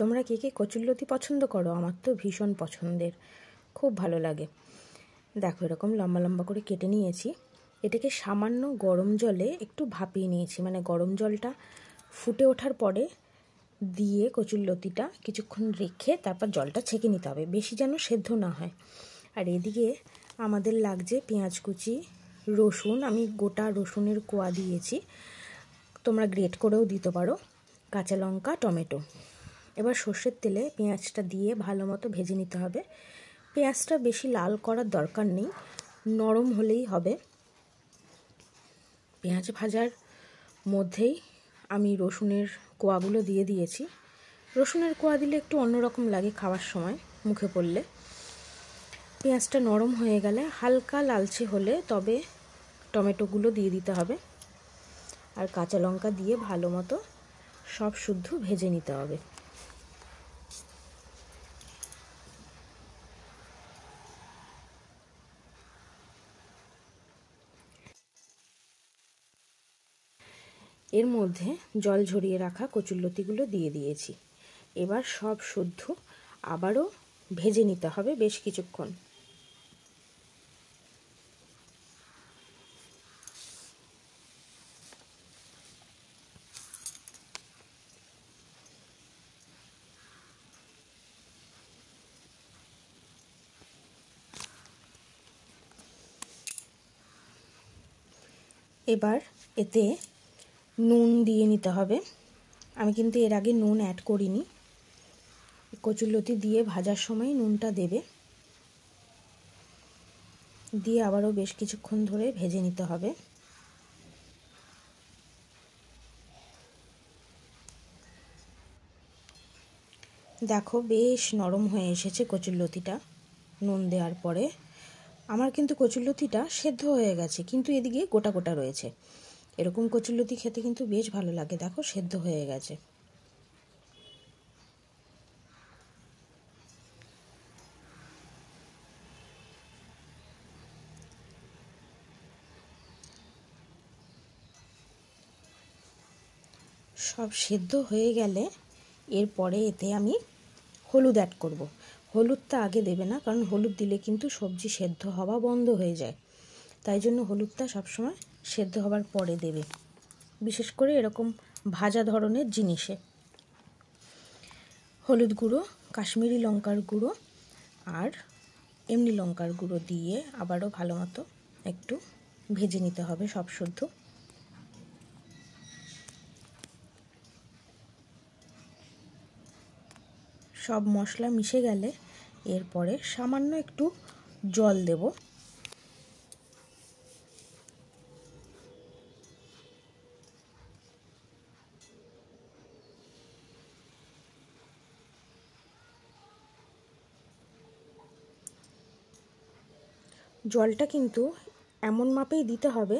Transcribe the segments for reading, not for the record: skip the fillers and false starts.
তোমরা কে কে কচুরলতি পছন্দ করো? আমার তো ভীষণ পছন্দের, খুব ভালো লাগে। দেখো এরকম লম্বা লম্বা করে কেটে নিয়েছি। এটাকে সামান্য গরম জলে একটু ভাপিয়ে নিয়েছি, মানে গরম জলটা ফুটে ওঠার পরে দিয়ে কচুরলতিটা কিছুক্ষণ রেখে তারপর জলটা ছেঁকে নিতে হবে, বেশি যেন সেদ্ধ না হয়। আর এদিকে আমাদের লাগছে পেঁয়াজ কুচি, রসুন, আমি গোটা রসুনের কোয়া দিয়েছি, তোমরা গ্রেট করেও দিতে পারো, কাঁচা লঙ্কা, টমেটো। এবার সর্ষের তেলে পেঁয়াজটা দিয়ে ভালো মতো ভেজে নিতে হবে। পেঁয়াজটা বেশি লাল করার দরকার নেই, নরম হলেই হবে। পেঁয়াজ ভাজার মধ্যেই আমি রসুনের কোয়াগুলো দিয়ে দিয়েছি। রসুনের কোয়া দিলে একটু অন্যরকম লাগে খাওয়ার সময়, মুখে পড়লে। পেঁয়াজটা নরম হয়ে গেলে হালকা লালচে হলে তবে টমেটোগুলো দিয়ে দিতে হবে, আর কাঁচা লঙ্কা দিয়ে ভালো মতো সব শুদ্ধ ভেজে নিতে হবে। এর মধ্যে জল ঝরিয়ে রাখা কচুরলতিগুলো দিয়ে দিয়েছি। এবার সব শুদ্ধ আবারও ভেজে নিতে হবে বেশ কিছুক্ষণ। এবার এতে নুন দিয়ে নিতে হবে। আমি কিন্তু এর আগে নুন অ্যাড করিনি, কচুরলতি দিয়ে ভাজার সময় নুনটা দেবে। দিয়ে আবারও বেশ কিছুক্ষণ ধরে ভেজে নিতে হবে। দেখো বেশ নরম হয়ে এসেছে কচুরলতিটা নুন দেওয়ার পরে। আমার কিন্তু কচুরলতিটা সেদ্ধ হয়ে গেছে, কিন্তু এদিকে গোটা গোটা রয়েছে। এরকম কচুরলতি খেতে কিন্তু বেশ ভালো লাগে। দেখো সেদ্ধ হয়ে গেছে। সব সেদ্ধ হয়ে গেলে এরপরে এতে আমি হলুদ অ্যাড করব। হলুদটা আগে দেবে না, কারণ হলুদ দিলে কিন্তু সবজি সেদ্ধ হওয়া বন্ধ হয়ে যায়। তাই জন্য হলুদটা সবসময় সেদ্ধ হবার পরে দেবে, বিশেষ করে এরকম ভাজা ধরনের জিনিসে। হলুদ গুঁড়ো, কাশ্মীরি লঙ্কার গুঁড়ো আর এমনি লঙ্কার গুঁড়ো দিয়ে আবারও ভালো মতো একটু ভেজে নিতে হবে সব শুদ্ধ। সব মশলা মিশে গেলে এরপরে সামান্য একটু জল দেব। জলটা কিন্তু এমন মাপেই দিতে হবে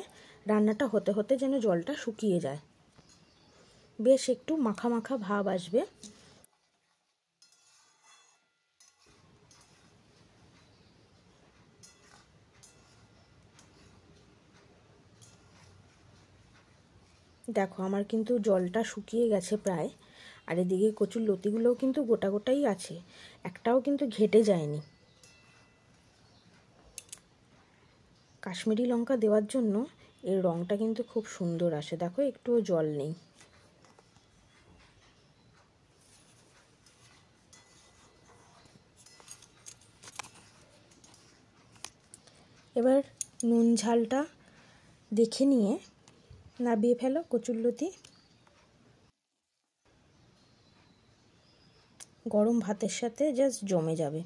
রান্নাটা হতে হতে যেন জলটা শুকিয়ে যায়, বেশ একটু মাখা মাখা ভাব আসবে। দেখো আমার কিন্তু জলটা শুকিয়ে গেছে প্রায়। আর এদিকে কচুরলতিগুলোও কিন্তু গোটা গোটাই আছে, একটাও কিন্তু ঘেটে যায়নি। কাশ্মীরি লঙ্কা দেওয়ার জন্য এর রঙটা কিন্তু খুব সুন্দর আসে। দেখো একটুও জল নেই। এবার নুন ঝালটা দেখে নিয়ে নাবিয়ে ফেলো কচুরলতি। গরম ভাতের সাথে জাস্ট জমে যাবে।